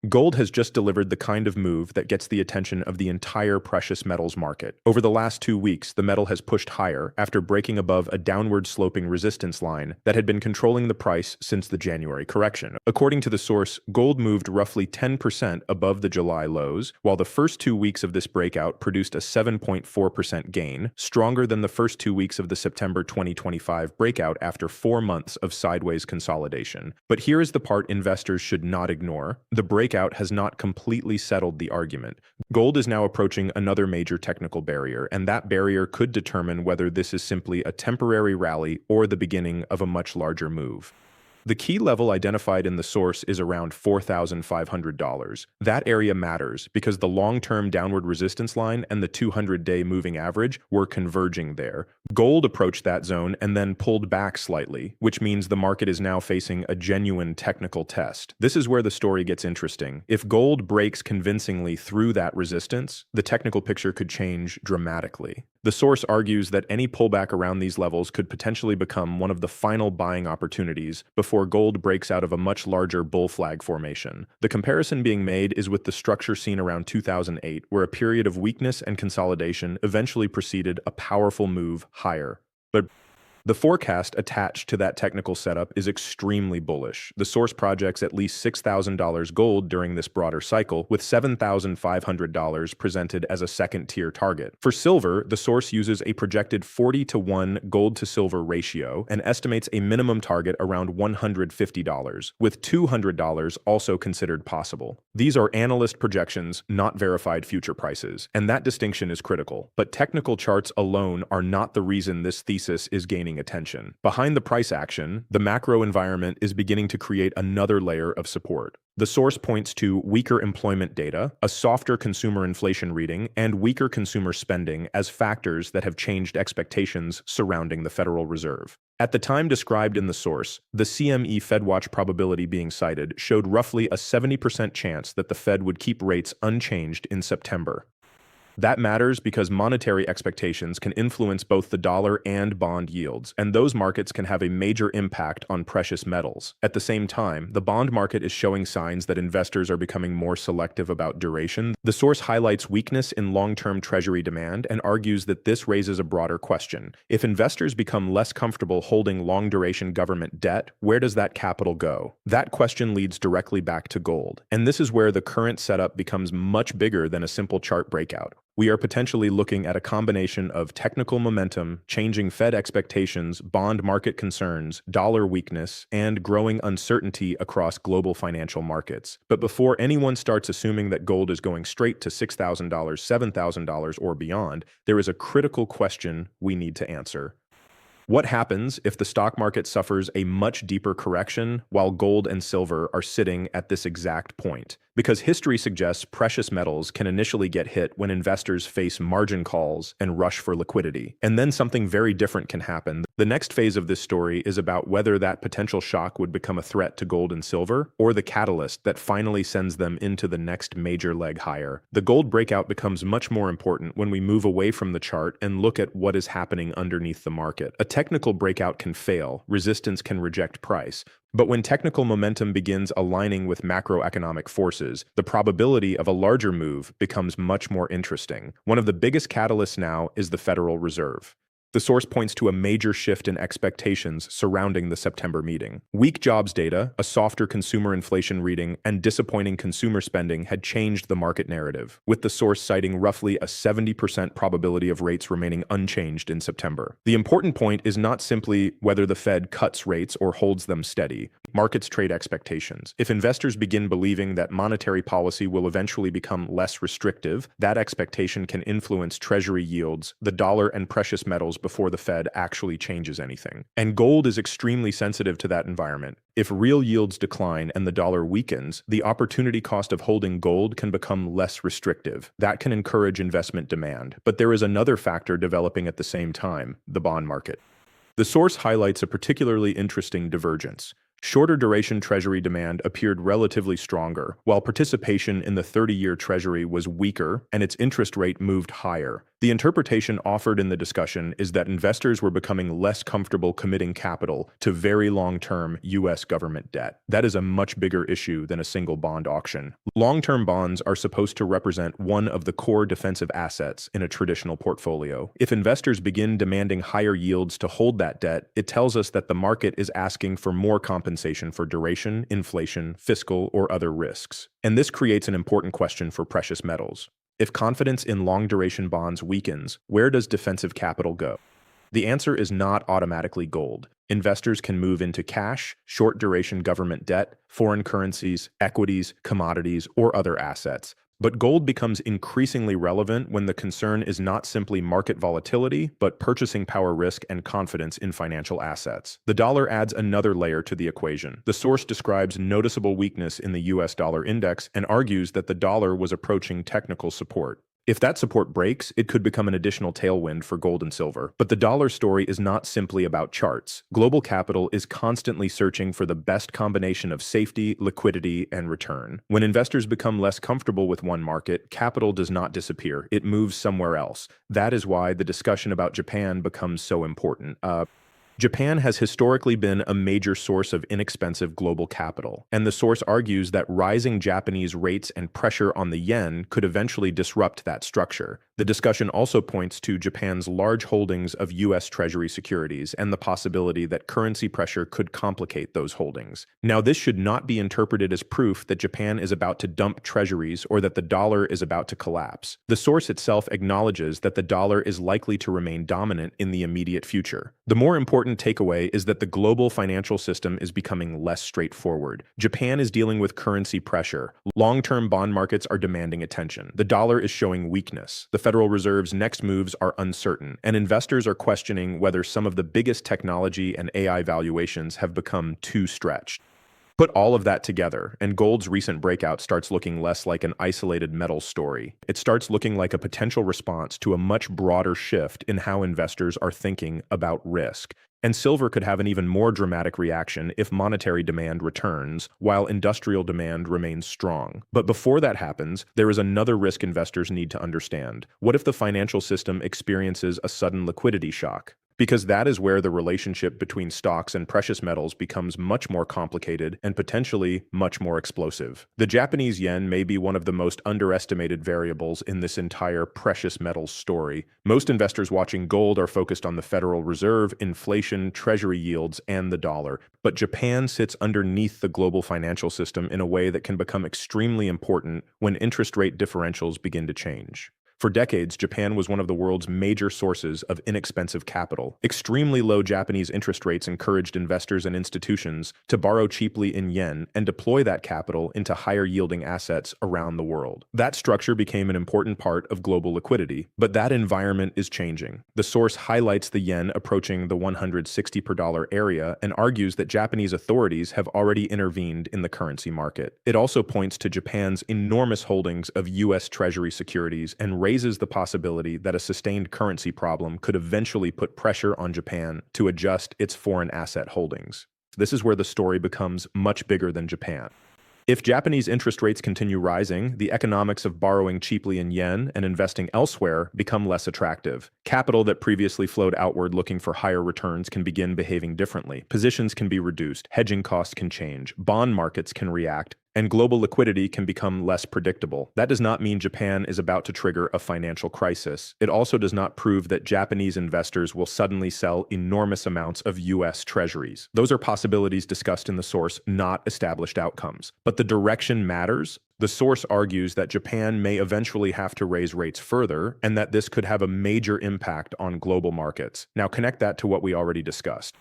Gold has just delivered the kind of move that gets the attention of the entire precious metals market. Over the last 2 weeks, the metal has pushed higher after breaking above a downward sloping resistance line that had been controlling the price since the January correction. According to the source, gold moved roughly 10% above the July lows, while the first 2 weeks of this breakout produced a 7.4% gain, stronger than the first 2 weeks of the September 2025 breakout after 4 months of sideways consolidation. But here is the part investors should not ignore. The breakout has not completely settled the argument. Gold is now approaching another major technical barrier, and that barrier could determine whether this is simply a temporary rally or the beginning of a much larger move. The key level identified in the source is around $4,500. That area matters because the long-term downward resistance line and the 200-day moving average were converging there. Gold approached that zone and then pulled back slightly, which means the market is now facing a genuine technical test. This is where the story gets interesting. If gold breaks convincingly through that resistance, the technical picture could change dramatically. The source argues that any pullback around these levels could potentially become one of the final buying opportunities before gold breaks out of a much larger bull flag formation. The comparison being made is with the structure seen around 2008, where a period of weakness and consolidation eventually preceded a powerful move higher. But the forecast attached to that technical setup is extremely bullish. The source projects at least $6,000 gold during this broader cycle, with $7,500 presented as a second-tier target. For silver, the source uses a projected 40-to-1 gold-to-silver ratio and estimates a minimum target around $150, with $200 also considered possible. These are analyst projections, not verified future prices, and that distinction is critical. But technical charts alone are not the reason this thesis is gaining attention. Behind the price action, the macro environment is beginning to create another layer of support. The source points to weaker employment data, a softer consumer inflation reading, and weaker consumer spending as factors that have changed expectations surrounding the Federal Reserve. At the time described in the source, the CME FedWatch probability being cited showed roughly a 70% chance that the Fed would keep rates unchanged in September. That matters because monetary expectations can influence both the dollar and bond yields, and those markets can have a major impact on precious metals. At the same time, the bond market is showing signs that investors are becoming more selective about duration. The source highlights weakness in long-term Treasury demand and argues that this raises a broader question. If investors become less comfortable holding long-duration government debt, where does that capital go? That question leads directly back to gold, and this is where the current setup becomes much bigger than a simple chart breakout. We are potentially looking at a combination of technical momentum, changing Fed expectations, bond market concerns, dollar weakness, and growing uncertainty across global financial markets. But before anyone starts assuming that gold is going straight to $6,000, $7,000, or beyond, there is a critical question we need to answer. What happens if the stock market suffers a much deeper correction while gold and silver are sitting at this exact point? Because history suggests precious metals can initially get hit when investors face margin calls and rush for liquidity. And then something very different can happen. The next phase of this story is about whether that potential shock would become a threat to gold and silver, or the catalyst that finally sends them into the next major leg higher. The gold breakout becomes much more important when we move away from the chart and look at what is happening underneath the market. A technical breakout can fail, resistance can reject price. But when technical momentum begins aligning with macroeconomic forces, the probability of a larger move becomes much more interesting. One of the biggest catalysts now is the Federal Reserve. The source points to a major shift in expectations surrounding the September meeting. Weak jobs data, a softer consumer inflation reading, and disappointing consumer spending had changed the market narrative, with the source citing roughly a 70% probability of rates remaining unchanged in September. The important point is not simply whether the Fed cuts rates or holds them steady. Markets trade expectations. If investors begin believing that monetary policy will eventually become less restrictive, that expectation can influence Treasury yields, the dollar, and precious metals before the Fed actually changes anything. And gold is extremely sensitive to that environment. If real yields decline and the dollar weakens, the opportunity cost of holding gold can become less restrictive. That can encourage investment demand. But there is another factor developing at the same time: the bond market. The source highlights a particularly interesting divergence. Shorter duration Treasury demand appeared relatively stronger, while participation in the 30-year Treasury was weaker and its interest rate moved higher. The interpretation offered in the discussion is that investors were becoming less comfortable committing capital to very long-term U.S. government debt. That is a much bigger issue than a single bond auction. Long-term bonds are supposed to represent one of the core defensive assets in a traditional portfolio. If investors begin demanding higher yields to hold that debt, it tells us that the market is asking for more compensation for duration, inflation, fiscal, or other risks. And this creates an important question for precious metals. If confidence in long-duration bonds weakens, where does defensive capital go? The answer is not automatically gold. Investors can move into cash, short-duration government debt, foreign currencies, equities, commodities, or other assets. But gold becomes increasingly relevant when the concern is not simply market volatility, but purchasing power risk and confidence in financial assets. The dollar adds another layer to the equation. The source describes noticeable weakness in the US dollar index and argues that the dollar was approaching technical support. If that support breaks, it could become an additional tailwind for gold and silver. But the dollar story is not simply about charts. Global capital is constantly searching for the best combination of safety, liquidity, and return. When investors become less comfortable with one market, capital does not disappear. It moves somewhere else. That is why the discussion about Japan becomes so important. Japan has historically been a major source of inexpensive global capital, and the source argues that rising Japanese rates and pressure on the yen could eventually disrupt that structure. The discussion also points to Japan's large holdings of U.S. Treasury securities and the possibility that currency pressure could complicate those holdings. Now, this should not be interpreted as proof that Japan is about to dump treasuries or that the dollar is about to collapse. The source itself acknowledges that the dollar is likely to remain dominant in the immediate future. The more important takeaway is that the global financial system is becoming less straightforward. Japan is dealing with currency pressure. Long-term bond markets are demanding attention. The dollar is showing weakness. The Federal Reserve's next moves are uncertain, and investors are questioning whether some of the biggest technology and AI valuations have become too stretched. Put all of that together, and gold's recent breakout starts looking less like an isolated metal story. It starts looking like a potential response to a much broader shift in how investors are thinking about risk. And silver could have an even more dramatic reaction if monetary demand returns, while industrial demand remains strong. But before that happens, there is another risk investors need to understand. What if the financial system experiences a sudden liquidity shock? Because that is where the relationship between stocks and precious metals becomes much more complicated and potentially much more explosive. The Japanese yen may be one of the most underestimated variables in this entire precious metals story. Most investors watching gold are focused on the Federal Reserve, inflation, treasury yields, and the dollar. But Japan sits underneath the global financial system in a way that can become extremely important when interest rate differentials begin to change. For decades, Japan was one of the world's major sources of inexpensive capital. Extremely low Japanese interest rates encouraged investors and institutions to borrow cheaply in yen and deploy that capital into higher-yielding assets around the world. That structure became an important part of global liquidity, but that environment is changing. The source highlights the yen approaching the 160 per dollar area and argues that Japanese authorities have already intervened in the currency market. It also points to Japan's enormous holdings of U.S. Treasury securities and raises the possibility that a sustained currency problem could eventually put pressure on Japan to adjust its foreign asset holdings. This is where the story becomes much bigger than Japan. If Japanese interest rates continue rising, the economics of borrowing cheaply in yen and investing elsewhere become less attractive. Capital that previously flowed outward looking for higher returns can begin behaving differently. Positions can be reduced, hedging costs can change, bond markets can react, and global liquidity can become less predictable. That does not mean Japan is about to trigger a financial crisis. It also does not prove that Japanese investors will suddenly sell enormous amounts of U.S. treasuries. Those are possibilities discussed in the source, not established outcomes. But the direction matters. The source argues that Japan may eventually have to raise rates further, and that this could have a major impact on global markets. Now connect that to what we already discussed.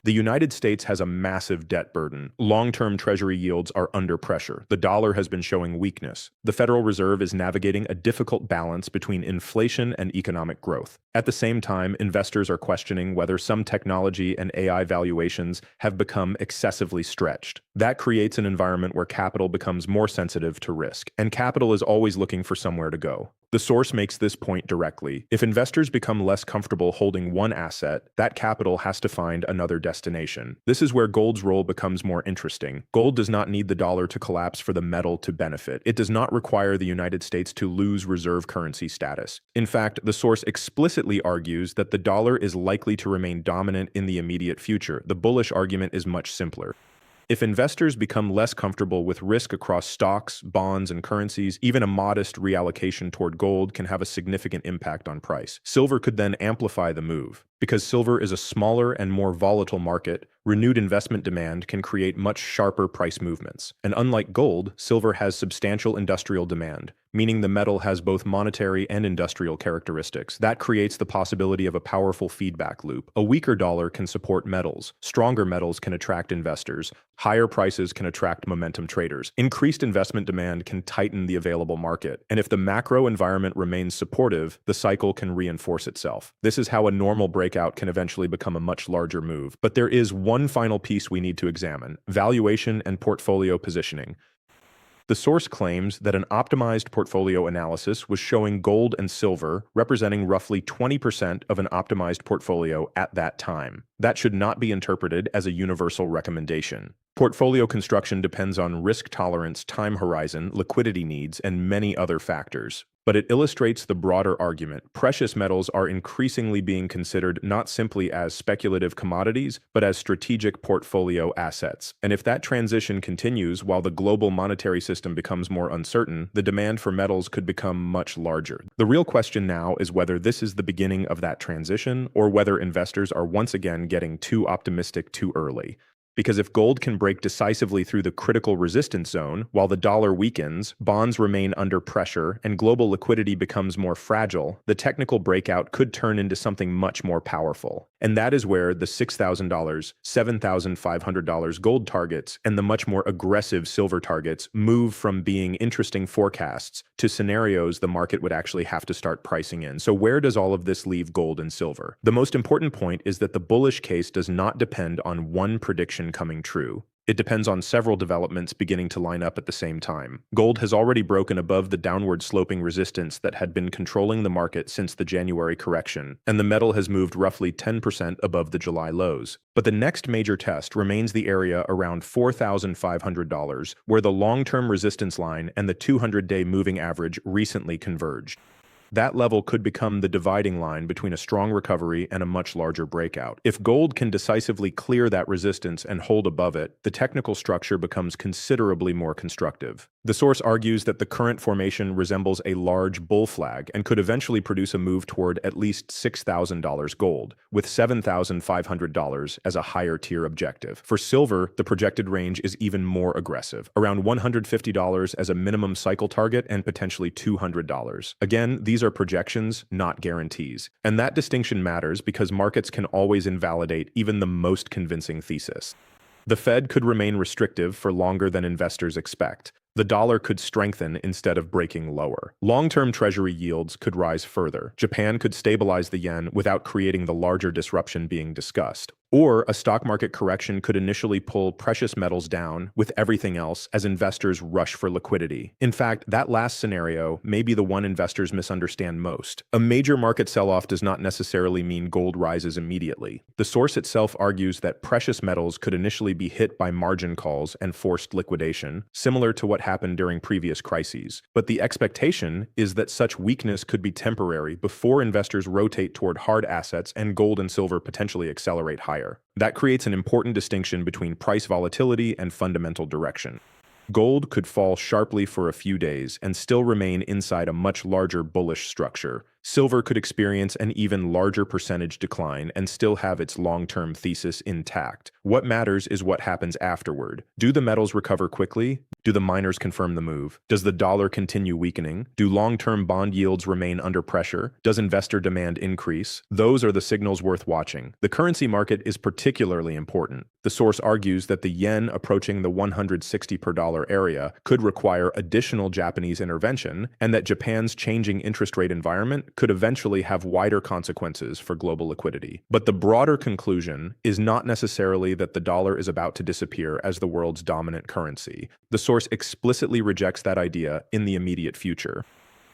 The United States has a massive debt burden. Long-term treasury yields are under pressure. The dollar has been showing weakness. The Federal Reserve is navigating a difficult balance between inflation and economic growth. At the same time, investors are questioning whether some technology and AI valuations have become excessively stretched. That creates an environment where capital becomes more sensitive to risk, and capital is always looking for somewhere to go. The source makes this point directly. If investors become less comfortable holding one asset, that capital has to find another destination. This is where gold's role becomes more interesting. Gold does not need the dollar to collapse for the metal to benefit. It does not require the United States to lose reserve currency status. In fact, the source explicitly argues that the dollar is likely to remain dominant in the immediate future. The bullish argument is much simpler. If investors become less comfortable with risk across stocks, bonds, and currencies, even a modest reallocation toward gold can have a significant impact on price. Silver could then amplify the move. Because silver is a smaller and more volatile market, renewed investment demand can create much sharper price movements. And unlike gold, silver has substantial industrial demand, meaning the metal has both monetary and industrial characteristics. That creates the possibility of a powerful feedback loop. A weaker dollar can support metals, stronger metals can attract investors, higher prices can attract momentum traders. Increased investment demand can tighten the available market, and if the macro environment remains supportive, the cycle can reinforce itself. This is how a normal breakout can eventually become a much larger move. But there is one final piece we need to examine: valuation and portfolio positioning. The source claims that an optimized portfolio analysis was showing gold and silver representing roughly 20% of an optimized portfolio at that time. That should not be interpreted as a universal recommendation. Portfolio construction depends on risk tolerance, time horizon, liquidity needs, and many other factors. But it illustrates the broader argument. Precious metals are increasingly being considered not simply as speculative commodities, but as strategic portfolio assets. And if that transition continues while the global monetary system becomes more uncertain, the demand for metals could become much larger. The real question now is whether this is the beginning of that transition, or whether investors are once again getting too optimistic too early. Because if gold can break decisively through the critical resistance zone, while the dollar weakens, bonds remain under pressure, and global liquidity becomes more fragile, the technical breakout could turn into something much more powerful. And that is where the $6,000, $7,500 gold targets and the much more aggressive silver targets move from being interesting forecasts to scenarios the market would actually have to start pricing in. So where does all of this leave gold and silver? The most important point is that the bullish case does not depend on one prediction coming true. It depends on several developments beginning to line up at the same time. Gold has already broken above the downward sloping resistance that had been controlling the market since the January correction, and the metal has moved roughly 10% above the July lows. But the next major test remains the area around $4,500, where the long-term resistance line and the 200-day moving average recently converged. That level could become the dividing line between a strong recovery and a much larger breakout. If gold can decisively clear that resistance and hold above it, the technical structure becomes considerably more constructive. The source argues that the current formation resembles a large bull flag and could eventually produce a move toward at least $6,000 gold, with $7,500 as a higher tier objective. For silver, the projected range is even more aggressive, around $150 as a minimum cycle target and potentially $200. Again, these are projections, not guarantees. And that distinction matters because markets can always invalidate even the most convincing thesis. The Fed could remain restrictive for longer than investors expect. The dollar could strengthen instead of breaking lower. Long-term treasury yields could rise further. Japan could stabilize the yen without creating the larger disruption being discussed. Or a stock market correction could initially pull precious metals down with everything else as investors rush for liquidity. In fact, that last scenario may be the one investors misunderstand most. A major market sell-off does not necessarily mean gold rises immediately. The source itself argues that precious metals could initially be hit by margin calls and forced liquidation, similar to what happened during previous crises. But the expectation is that such weakness could be temporary before investors rotate toward hard assets and gold and silver potentially accelerate higher. That creates an important distinction between price volatility and fundamental direction. Gold could fall sharply for a few days and still remain inside a much larger bullish structure. Silver could experience an even larger percentage decline and still have its long-term thesis intact. What matters is what happens afterward. Do the metals recover quickly? Do the miners confirm the move? Does the dollar continue weakening? Do long-term bond yields remain under pressure? Does investor demand increase? Those are the signals worth watching. The currency market is particularly important. The source argues that the yen approaching the 160 per dollar area could require additional Japanese intervention, and that Japan's changing interest rate environment could eventually have wider consequences for global liquidity. But the broader conclusion is not necessarily that the dollar is about to disappear as the world's dominant currency. The source explicitly rejects that idea in the immediate future.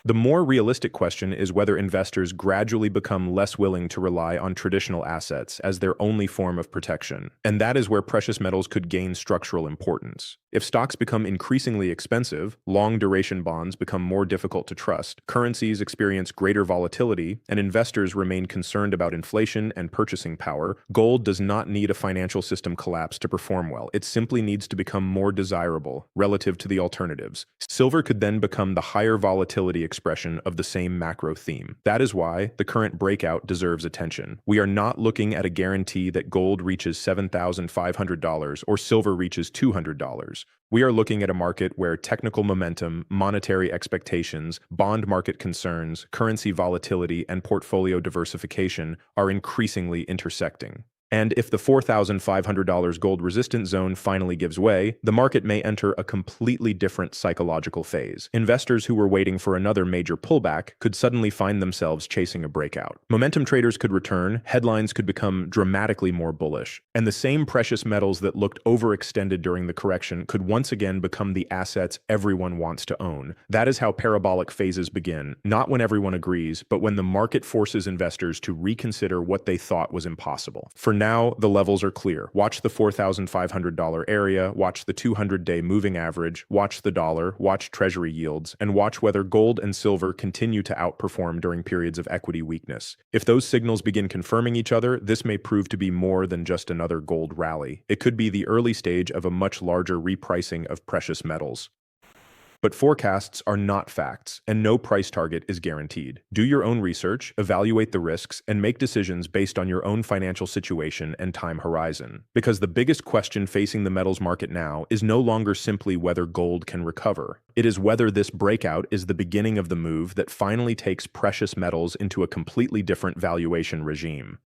The more realistic question is whether investors gradually become less willing to rely on traditional assets as their only form of protection. And that is where precious metals could gain structural importance. If stocks become increasingly expensive, long-duration bonds become more difficult to trust, currencies experience greater volatility, and investors remain concerned about inflation and purchasing power, gold does not need a financial system collapse to perform well. It simply needs to become more desirable relative to the alternatives. Silver could then become the higher volatility expression of the same macro theme. That is why the current breakout deserves attention. We are not looking at a guarantee that gold reaches $7,500 or silver reaches $200. We are looking at a market where technical momentum, monetary expectations, bond market concerns, currency volatility, and portfolio diversification are increasingly intersecting. And if the $4,500 gold resistance zone finally gives way, the market may enter a completely different psychological phase. Investors who were waiting for another major pullback could suddenly find themselves chasing a breakout. Momentum traders could return, headlines could become dramatically more bullish, and the same precious metals that looked overextended during the correction could once again become the assets everyone wants to own. That is how parabolic phases begin, not when everyone agrees, but when the market forces investors to reconsider what they thought was impossible. For now, the levels are clear. Watch the $4,500 area, watch the 200-day moving average, watch the dollar, watch treasury yields, and watch whether gold and silver continue to outperform during periods of equity weakness. If those signals begin confirming each other, this may prove to be more than just another gold rally. It could be the early stage of a much larger repricing of precious metals. But forecasts are not facts, and no price target is guaranteed. Do your own research, evaluate the risks, and make decisions based on your own financial situation and time horizon. Because the biggest question facing the metals market now is no longer simply whether gold can recover. It is whether this breakout is the beginning of the move that finally takes precious metals into a completely different valuation regime.